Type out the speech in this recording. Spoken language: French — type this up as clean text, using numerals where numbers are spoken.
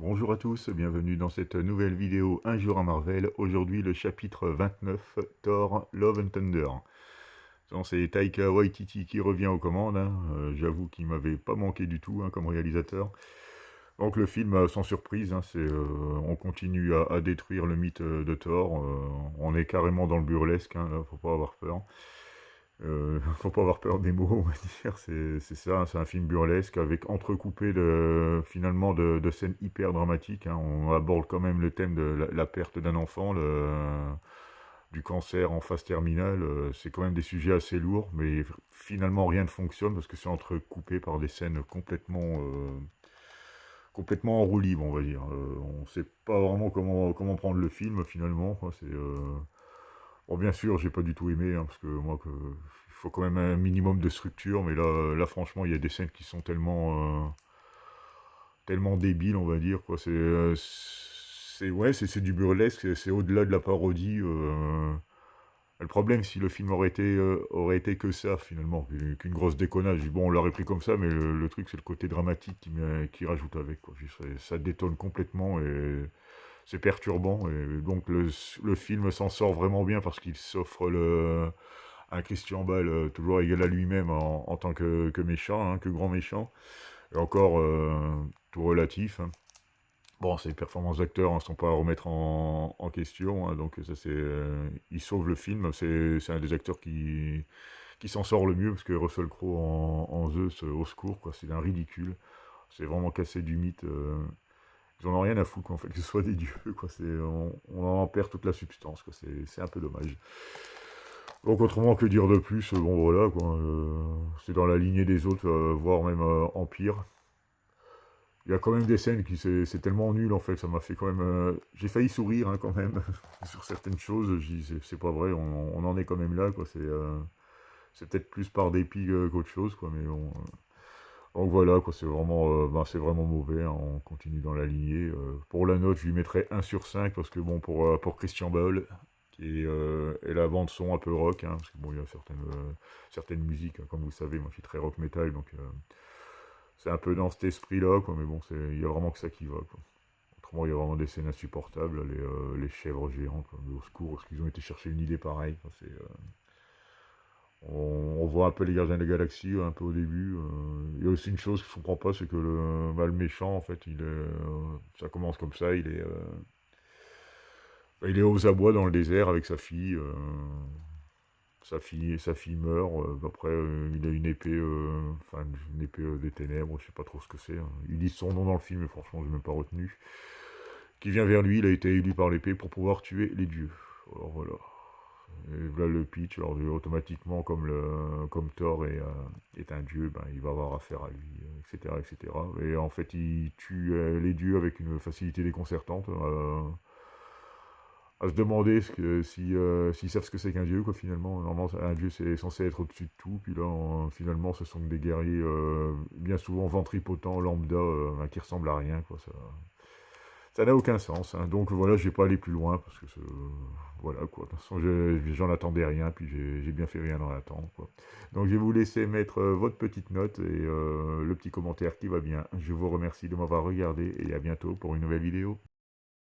Bonjour à tous, bienvenue dans cette nouvelle vidéo Un jour à Marvel. Aujourd'hui le chapitre 29, Thor Love and Thunder. Bon, c'est Taika Waititi qui revient aux commandes, hein. J'avoue qu'il m'avait pas manqué du tout, hein, comme réalisateur. Donc le film, sans surprise, hein, on continue à détruire le mythe de Thor. On est carrément dans le burlesque, hein, là, faut pas avoir peur. Faut pas avoir peur des mots, on va dire. C'est ça, hein, c'est un film burlesque avec entrecoupé finalement de scènes hyper dramatiques, hein. On aborde quand même le thème de la perte d'un enfant, du cancer en phase terminale. C'est quand même des sujets assez lourds, mais finalement rien ne fonctionne parce que c'est entrecoupé par des scènes complètement en roue libre, on va dire. On sait pas vraiment comment prendre le film finalement, quoi. Bon, bien sûr, j'ai pas du tout aimé, hein, parce que il faut quand même un minimum de structure, mais là franchement, il y a des scènes qui sont tellement débiles, on va dire, quoi. Ouais, c'est du burlesque, c'est au-delà de la parodie. Le problème, si le film aurait été que ça, finalement, qu'une grosse déconnade, bon, on l'aurait pris comme ça, mais le truc, c'est le côté dramatique qui rajoute avec, quoi. Ça détonne complètement et c'est perturbant. Et donc, le film s'en sort vraiment bien parce qu'il s'offre un Christian Bale toujours égal à lui-même en tant que méchant, hein, que grand méchant. Et encore, tout relatif, hein. Bon, ces performances d'acteurs ne sont pas à remettre en question, hein, donc ça il sauve le film. C'est un des acteurs qui s'en sort le mieux parce que Russell Crowe en Zeus, au secours, quoi, c'est un ridicule. C'est vraiment cassé du mythe. Ils en ont rien à foutre, quoi, en fait, que ce soit des dieux, quoi. On en perd toute la substance, quoi. C'est un peu dommage. Donc autrement, que dire de plus? Bon, voilà, quoi. C'est dans la lignée des autres, voire même en pire. Il y a quand même des scènes c'est tellement nul, en fait, ça m'a fait quand même... j'ai failli sourire, hein, quand même, sur certaines choses. J'ai dit, c'est pas vrai, on en est quand même là, quoi. C'est peut-être plus par dépit qu'autre chose, quoi, mais bon... Donc voilà, quoi, c'est vraiment mauvais, hein. On continue dans la lignée. Pour la note, je lui mettrais 1/5, parce que bon, pour Christian Bale, et la bande son un peu rock, hein, parce que bon, il y a certaines musiques, hein, comme vous savez, moi je suis très rock metal, donc c'est un peu dans cet esprit-là, quoi, mais bon, il y a vraiment que ça qui va, quoi. Autrement, il y a vraiment des scènes insupportables, les chèvres géantes, quoi, mais au secours, est-ce qu'ils ont été chercher une idée pareille, quoi. On voit un peu les gardiens de la galaxie un peu au début. Il y a aussi une chose que je comprends pas, c'est que le méchant, en fait, ça commence comme ça, il est aux abois dans le désert avec sa fille. Sa fille meurt. Après, il a une épée, enfin une épée des ténèbres, je sais pas trop ce que c'est, hein. Ils disent son nom dans le film, mais franchement, j'ai même pas retenu. Qui vient vers lui, il a été élu par l'épée pour pouvoir tuer les dieux. Alors voilà. Et voilà le pitch. Alors automatiquement, comme Thor est un dieu, ben, il va avoir affaire à lui, etc., etc. Et en fait, il tue les dieux avec une facilité déconcertante. À se demander s'ils savent ce que c'est qu'un dieu, quoi, finalement. Normalement, un dieu, c'est censé être au-dessus de tout. Puis là, finalement, ce sont des guerriers bien souvent ventripotents, lambda, ben, qui ressemblent à rien, quoi. Ça n'a aucun sens, hein. Donc voilà, je vais pas aller plus loin parce que voilà, quoi. De toute façon, j'en attendais rien, puis j'ai bien fait rien dans l'attente, quoi. Donc je vais vous laisser mettre votre petite note et le petit commentaire qui va bien. Je vous remercie de m'avoir regardé et à bientôt pour une nouvelle vidéo.